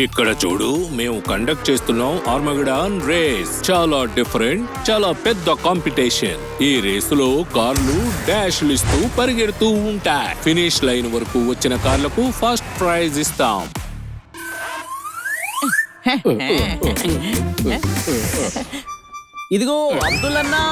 ఇక్కడ చూడు, మేము కండక్ట్ చేస్తున్నాం ఆర్మగడాన్ రేస్. చాలా డిఫరెంట్, చాలా పెద్ద కాంపిటీషన్. ఈ రేసులో కార్లు డాష్లు ఇస్తూ పరిగెడుతూ ఉంటాయి. ఫినిష్ లైన్ వరకు వచ్చిన కార్లకు ఫస్ట్ ప్రైజ్ ఇస్తాం. ఇదిగో అబ్దుల్లన్నా.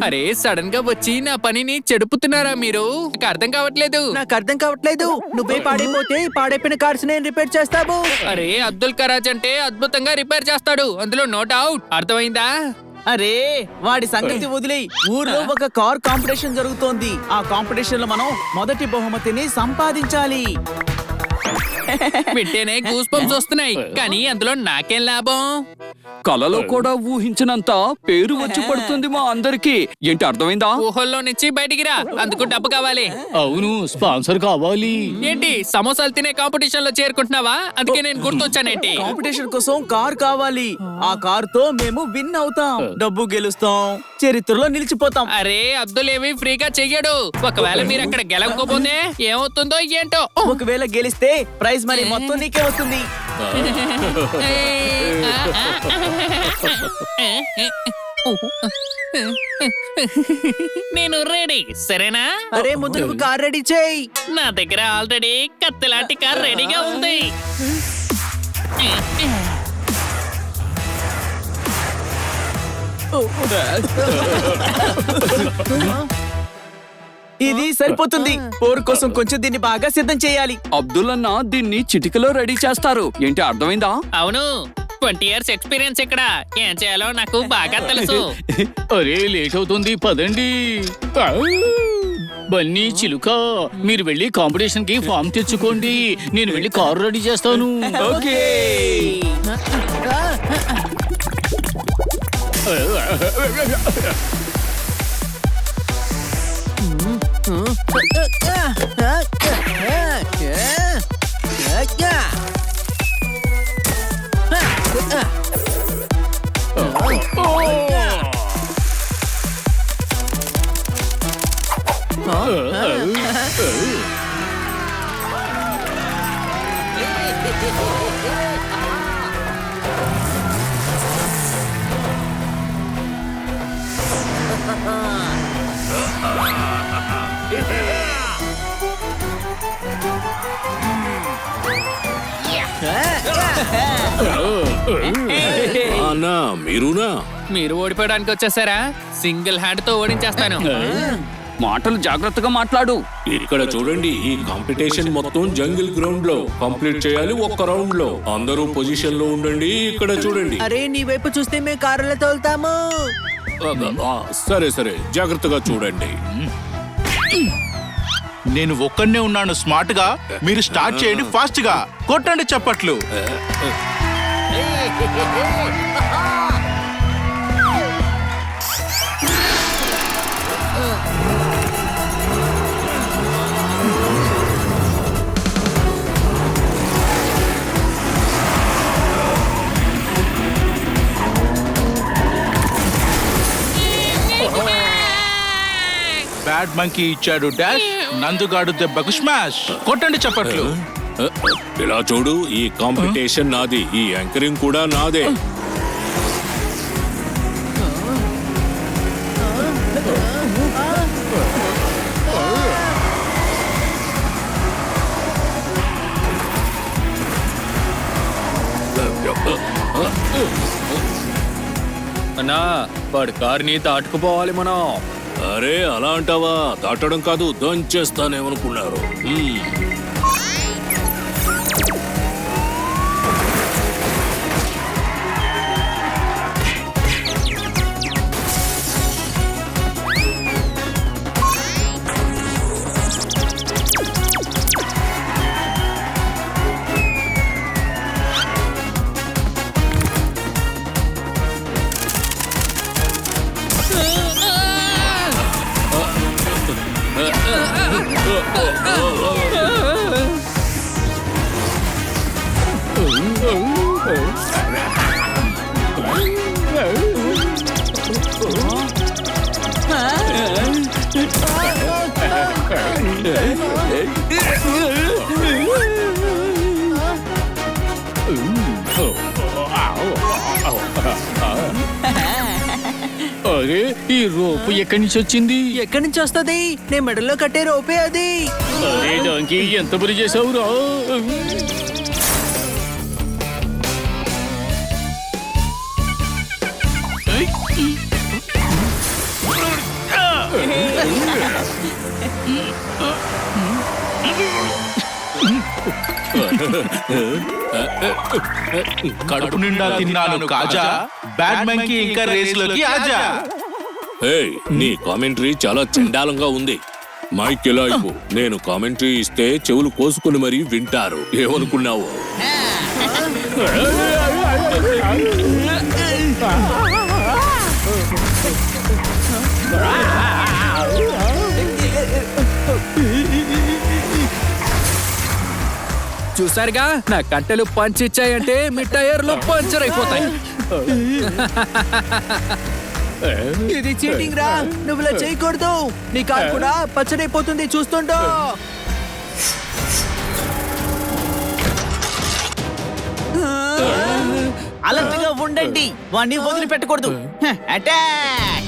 అరే సడన్ గా వచ్చి నా పనిని చెడుపుతున్నారా మీరు? నాకు అర్థం కావట్లేదు. నాకు అర్థం కావట్లేదు. నువ్వే పాడైపోతే పాడైపోయిన కార్స్ నేను రిపేర్ చేస్తావు. అరే అబ్దుల్ కరాజ్ అంటే అద్భుతంగా రిపేర్ చేస్తాడు, అందులో నో డౌట్. అర్థమైందా? అరే వాడి సంగతి వదిలేయ్. ఊర్లో ఒక కార్ కాంపిటీషన్ జరుగుతోంది. ఆ కాంపిటీషన్ లో మనం మొదటి బహుమతిని సంపాదించాలి. వింటేనే గూస్ బంప్స్ వస్తున్నాయి, కానీ అందులో నాకేం లాభం? కలలో కూడా ఊహించినంత పేరు వచ్చి పడుతుంది మా అందరికి. ఏంటి అర్థమైందా? ఊహల్లో నుంచి బయటికి రా, అందుకు డబ్బు కావాలి. అవును, స్పాన్సర్ కావాలి. ఏంటి సమోసాలు తినే కాంపిటీషన్ లో చేరుకుంటున్నావా? అందుకే నేను గుర్తొచ్చానేంటి? కాంపిటీషన్ కోసం కార్ కావాలి. ఆ కార్ తో మేము విన్ అవుతాం, డబ్బు గెలుస్తాం, చరిత్రలో నిలిచిపోతాం. అరే అబ్దుల్ ఏమి ఫ్రీగా చెయ్యడు. ఒకవేళ మీరు అక్కడ గెలవకపోతే ఏమవుతుందో ఏంటో. ఒకవేళ గెలిస్తే ప్రైజ్ మనీ మొత్తం నీకే వస్తుంది. నేను రెడీ, సరేనా? అరే ముందు నువ్వు కార్ రెడీ చేయి. నా దగ్గర ఆల్రెడీ కత్తిలాంటి కార్ రెడీగా ఉంది. ఇది సరిపోతుంది. పోరు కోసం కొంచెం దీన్ని బాగా సిద్ధం చేయాలి. అబ్దుల్ అన్న దీన్ని చిటికలో రెడీ చేస్తారు. ఏంటి అర్థమైందా? అవును, 20 years ఎక్స్పీరియన్స్ ఇక్కడ. ఏం చేయాలో నాకు బాగా తెలుసు. అరే లేట్ అవుతుంది, పదండి. బన్నీ చిలుక, మీరు వెళ్ళి కాంపిటీషన్ కి ఫామ్ తెచ్చుకోండి. నేను వెళ్ళి కారు రెడీ చేస్తాను. ఓకే. అన్నా, మీరునా? మీరు ఓడిపోవడానికి వచ్చేసారా? సింగిల్ హ్యాండ్ తో ఓడించేస్తాను. మాటలు జాగ్రత్తగా మాట్లాడు. ఇక్కడ చూడండి, ఈ కాంపిటీషన్ మొత్తం జంగిల్ గ్రౌండ్ లో కంప్లీట్ చేయాలి. ఒక్క రౌండ్ లో అందరూ పొజిషన్ లో ఉండండి. ఇక్కడ చూడండి. అరే నీ వైపు చూస్తే మేము కారులో తోలుతాము. సరే సరే, జాగ్రత్తగా చూడండి. నేను ఒక్కనే ఉన్నాను స్మార్ట్ గా. మీరు స్టార్ట్ చేయండి ఫాస్ట్ గా. కొట్టండి చప్పట్లు. బ్యాడ్ మంకీ ఇచ్చాడు డాష్, నందుగాడు దెబ్బకు స్మాష్. కొట్టండి చప్పట్లు. ఇలా చూడు, ఈ కాంపిటీషన్ నాది, ఈ యాంకరింగ్ కూడా నాదే. అన్నా, వాడి కార్ని దాటుకుపోవాలి మనం. అరే అలా అంటావా? దాటడం కాదు, దంచేస్తానేమనుకున్నారు. అరే ఈ రోపు ఎక్కడి నుంచి వచ్చింది? ఎక్కడి నుంచి వస్తుంది? నేను మెడల్లో కట్టే రోపే అది. అరే డాంకీ ఎంత పని చేసావురా? కడుపు నిండా తిన్నాను కాజా, బ్యాడ్ మంకీ ఇంకా రేస్ లోకి ఆజా. ఏయ్, నీ కామెంటరీ చాలా చండాలంగా ఉంది. మైక్ ఎలా ఇవ్వు. నేను కామెంటరీ ఇస్తే చెవులు కోసుకుని మరీ వింటారు. ఏమనుకున్నావు? చూసారుగా, నా కట్టెలు పంచ్ ఇచ్చాయంటే మీ టైర్లు పంచర్ అయిపోతాయి. ఇది చీటింగ్ రా, నువ్వు ఇలా చేయకూడదు. నీ కారు కూడా పచ్చడైపోతుంది చూస్తుండో. అలర్ట్గా ఉండండి, వాణ్ణి వదిలిపెట్టకూడదు. అటాక్!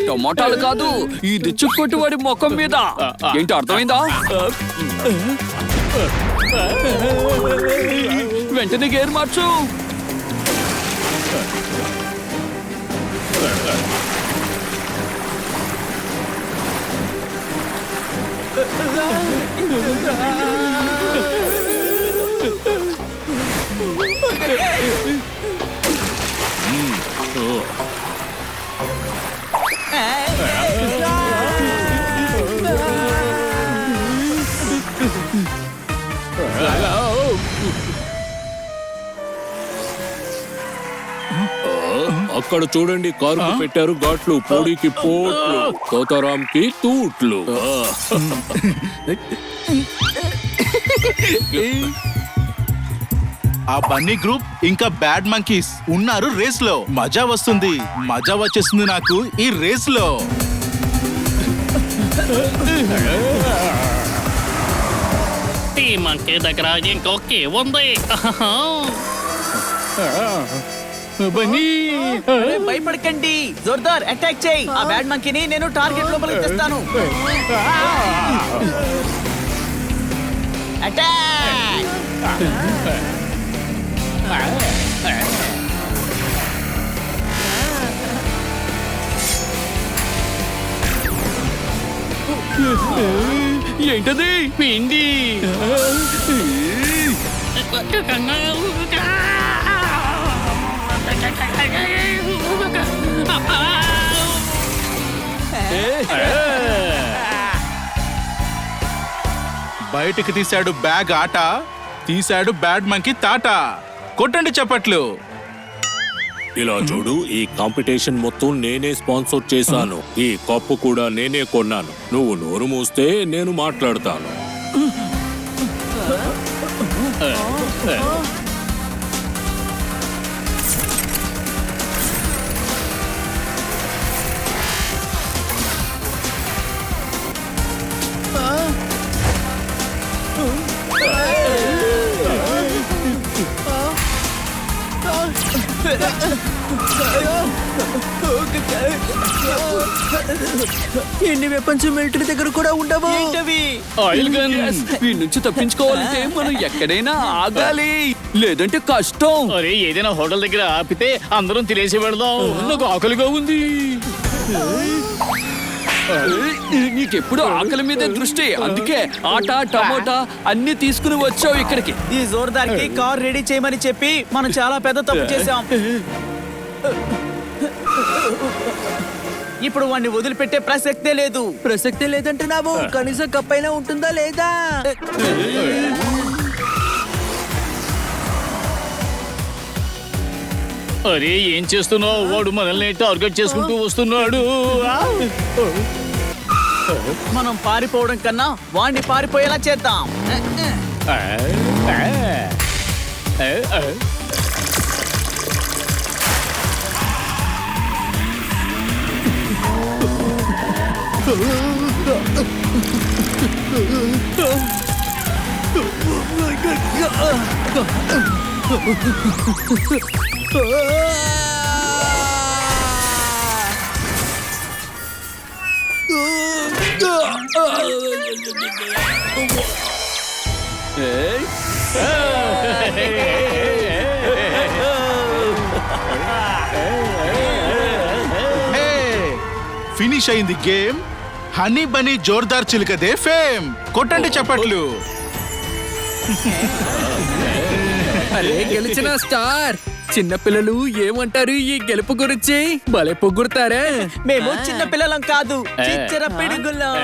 టమాటాలు కాదు, ఇది చుక్కొట్టి వాడి ముఖం మీద. ఏంటి అర్థమైందా? వెంటనే గేర్ మార్చు. అక్కడ చూడండి, కారుకు పెట్టారు ఘాట్లు, పోడీకి పోట్లు, తోతారాంకి తూట్లు. ఆ బన్నీ గ్రూప్ ఇంకా బ్యాడ్ మంకీస్ ఉన్నారు రేస్ లో. మజా వస్తుంది, మజా వచ్చేస్తుంది నాకు ఈ రేస్ లో. టీ మంకీ దగ్గర ఇంకొకే ఉంది. బన్నీ భయపడకండి, జోర్దార్ అటాక్ చేయి. ఆ బ్యాడ్ మంకీని నేను టార్గెట్ లోపలికి తెస్తాను. అటాక్! ఏంటది? పిండి. బయటికి తీశాడు బ్యాగ్ ఆట, తీశాడు బ్యాడ్ మంకీ తాట. కొట్టండి చప్పట్లు. ఇలా చూడు, ఈ కాంపిటీషన్ మొత్తం నేనే స్పాన్సర్ చేశాను. ఈ కప్పు కూడా నేనే కొన్నాను. నువ్వు నోరు మూస్తే నేను మాట్లాడతాను. ఎన్ని వెపన్స్ మిలిటరీ దగ్గర కూడా ఉండవు. Oil gun. వీడి నుంచి తప్పించుకోవాలంటే మనం ఎక్కడైనా ఆగాలి, లేదంటే కష్టం. అరే ఏదైనా హోటల్ దగ్గర ఆపితే అందరం తినేసి వెళదాం. నాకు ఆకలిగా ఉంది. నీకెప్పుడు ఆకలి మీద దృష్టి, అందుకే ఆట టమోటా అన్ని తీసుకుని వచ్చావు ఇక్కడికి. ఈ జోర్దార్కి కార్ రెడీ చేయమని చెప్పి మనం చాలా పెద్ద తప్పు చేశాం. ఇప్పుడు వాడిని వదిలిపెట్టే ప్రసక్తే లేదు. ప్రసక్తే లేదంటున్నావు? కనీసం కప్పైనా ఉంటుందా లేదా? అరే ఏం చేస్తున్నావు? వాడు మనల్ని టార్గెట్ చేసుకుంటూ వస్తున్నాడు. మనం పారిపోవడం కన్నా వాణ్ణి పారిపోయేలా చేద్దాం. ఫినిష్ అయింది గేమ్. హనీ బనీ జోర్దార్ చిలుకదే ఫేమ్. కొట్టండి చప్పట్లు. అరే గెలిచిన స్టార్. చిన్నపిల్లలు ఏమంటారు ఈ గెలుపు గురించి? భలే పొగుడతారే. మేము చిన్న పిల్లలం కాదు, చిచ్చర పిడుగులం.